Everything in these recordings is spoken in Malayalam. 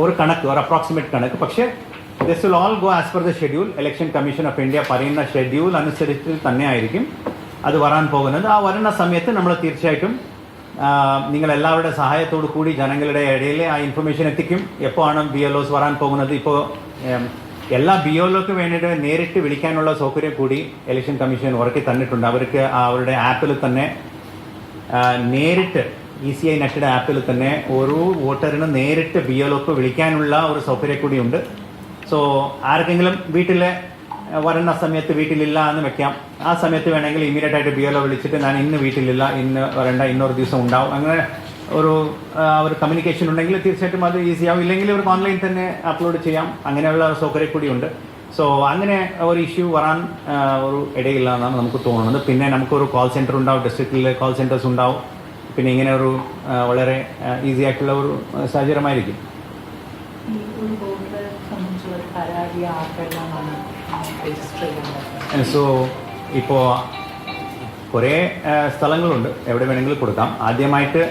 ഒരു കണക്ക്, ഒരു അപ്രോക്സിമേറ്റ് കണക്ക്. പക്ഷേ this will all go as per the schedule. Election commission of India പറയുന്ന ഷെഡ്യൂൾ അനുസരിച്ച് തന്നെ ആയിരിക്കും അത് വരാൻ പോകുന്നത്. ആ വരുന്ന സമയത്ത് നമ്മൾ തീർച്ചയായിട്ടും നിങ്ങളെല്ലാവരുടെ സഹായത്തോടു കൂടി ജനങ്ങളുടെ ഇടയിൽ ആ ഇൻഫർമേഷൻ എത്തിക്കും. എപ്പോഴാണ് BLOs വരാൻ പോകുന്നത്. ഇപ്പോൾ എല്ലാ BLOക്ക് വേണ്ടിയിട്ട് നേരിട്ട് വിളിക്കാനുള്ള സൗകര്യം കൂടി ഇലക്ഷൻ കമ്മീഷൻ ഉറക്കി തന്നിട്ടുണ്ട്. അവർക്ക് അവരുടെ ആപ്പിൽ തന്നെ നേരിട്ട് ECI നെറ്റഡ് ആപ്പിൽ തന്നെ ഓരോ വോട്ടറിന് നേരിട്ട് BLOക്ക് വിളിക്കാനുള്ള ഒരു സൗകര്യം കൂടിയുണ്ട്. സോ ആർക്കെങ്കിലും വീട്ടിൽ വരുന്ന സമയത്ത് വീട്ടിലില്ല എന്ന് വെക്കാം. ആ സമയത്ത് വേണമെങ്കിൽ ഇമ്മീഡിയറ്റ് ആയിട്ട് BLO വിളിച്ചിട്ട് ഞാൻ ഇന്ന് വീട്ടിലില്ല, ഇന്ന് വരണ്ട, ഇന്നൊരു ദിവസം ഉണ്ടാവും, അങ്ങനെ ഒരു കമ്മ്യൂണിക്കേഷൻ ഉണ്ടെങ്കിൽ തീർച്ചയായിട്ടും അത് ഈസി ആവും. ഇല്ലെങ്കിൽ ഇവർക്ക് ഓൺലൈൻ തന്നെ അപ്ലോഡ് ചെയ്യാം. അങ്ങനെയുള്ള സൗകര്യം കൂടിയുണ്ട്. സോ അങ്ങനെ ഒരു ഇഷ്യൂ വരാൻ ഒരു ഇടയില്ല എന്നാണ് നമുക്ക് തോന്നുന്നത്. പിന്നെ നമുക്കൊരു കോൾ സെൻറ്റർ ഉണ്ടാവും, ഡിസ്ട്രിക്റ്റിലെ കോൾ സെൻറ്റേഴ്സ് ഉണ്ടാവും. പിന്നെ ഇങ്ങനെ ഒരു വളരെ ഈസി ആയിട്ടുള്ള ഒരു സാഹചര്യമായിരിക്കും. സോ ഇപ്പോൾ കുറേ സ്ഥലങ്ങളുണ്ട്, എവിടെ വേണമെങ്കിലും കൊടുക്കാം. ആദ്യമായിട്ട്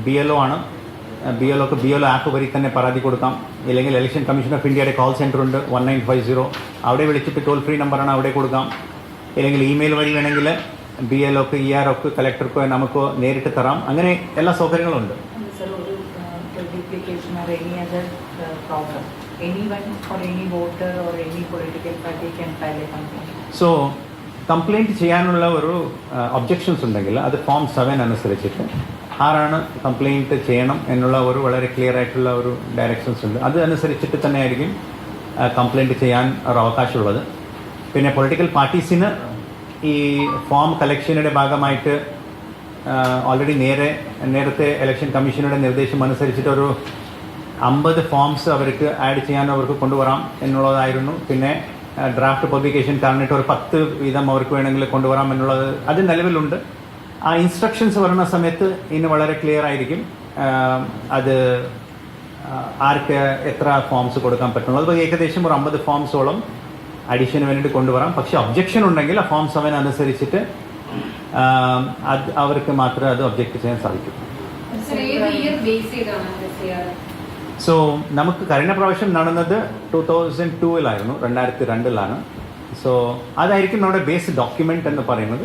BLO ആണ്. BLOക്ക് BLO ആപ്പ് വഴി തന്നെ പരാതി കൊടുക്കാം. ഇല്ലെങ്കിൽ ഇലക്ഷൻ കമ്മീഷൻ ഓഫ് ഇന്ത്യയുടെ കോൾ സെൻറ്റർ ഉണ്ട് 1950, അവിടെ വിളിച്ചിട്ട് ടോൾ ഫ്രീ നമ്പറാണ്, അവിടെ കൊടുക്കാം. ഇല്ലെങ്കിൽ ഇമെയിൽ വഴി വേണമെങ്കിൽ BLOക്ക് EROക്ക് കളക്ടർക്ക് നമുക്ക് നേരിട്ട് തരാം. അങ്ങനെ എല്ലാ സൗകര്യങ്ങളും ഉണ്ട്. സോ കംപ്ലൈൻറ്റ് ചെയ്യാനുള്ള ഒരു ഒബ്ജെക്ഷൻസ് ഉണ്ടെങ്കിൽ അത് ഫോം 7 അനുസരിച്ചിട്ട് ആരാണ് കംപ്ലൈൻറ്റ് ചെയ്യണം എന്നുള്ള ഒരു വളരെ ക്ലിയർ ആയിട്ടുള്ള ഒരു ഡയറക്ഷൻസ് ഉണ്ട്. അത് അനുസരിച്ചിട്ട് തന്നെ ആയിരിക്കും കംപ്ലൈൻറ്റ് ചെയ്യാൻ ഒരു അവകാശമുള്ളത്. പിന്നെ പൊളിറ്റിക്കൽ പാർട്ടീസിന് ഈ ഫോം കളക്ഷനുടെ ഭാഗമായിട്ട് ഓൾറെഡി നേരത്തെ ഇലക്ഷൻ കമ്മീഷനുടെ നിർദ്ദേശം അനുസരിച്ചിട്ട് ഒരു 50 ഫോംസ് അവർക്ക് ആഡ് ചെയ്യാൻ അവർക്ക് കൊണ്ടുവരാം എന്നുള്ളതായിരുന്നു. പിന്നെ ഡ്രാഫ്റ്റ് പബ്ലിക്കേഷൻ കാരണമായിട്ട് ഒരു 10 വീതം അവർക്ക് വേണമെങ്കിൽ കൊണ്ടുവരാം എന്നുള്ളത് അത് നിലവിലുണ്ട്. ആ ഇൻസ്ട്രക്ഷൻസ് വരുന്ന സമയത്ത് ഇനി വളരെ ക്ലിയർ ആയിരിക്കും അത് ആർക്ക് എത്ര ഫോംസ് കൊടുക്കാൻ പറ്റുള്ളൂ. അത് ഏകദേശം ഒരു 50 ഫോംസോളം അഡീഷന് വേണ്ടിയിട്ട് കൊണ്ടുവരാം. പക്ഷെ ഒബ്ജെക്ഷൻ ഉണ്ടെങ്കിൽ ആ ഫോം 7 അനുസരിച്ചിട്ട് അത് അവർക്ക് മാത്രമേ അത് ഒബ്ജക്റ്റ് ചെയ്യാൻ സാധിക്കൂ. സോ നമുക്ക് കഴിഞ്ഞ പ്രാവശ്യം നടന്നത് 2002-ലായിരുന്നു, 2002-ലാണ്. സോ അതായിരിക്കും നമ്മുടെ ബേസ് ഡോക്യുമെന്റ് എന്ന് പറയുന്നത്.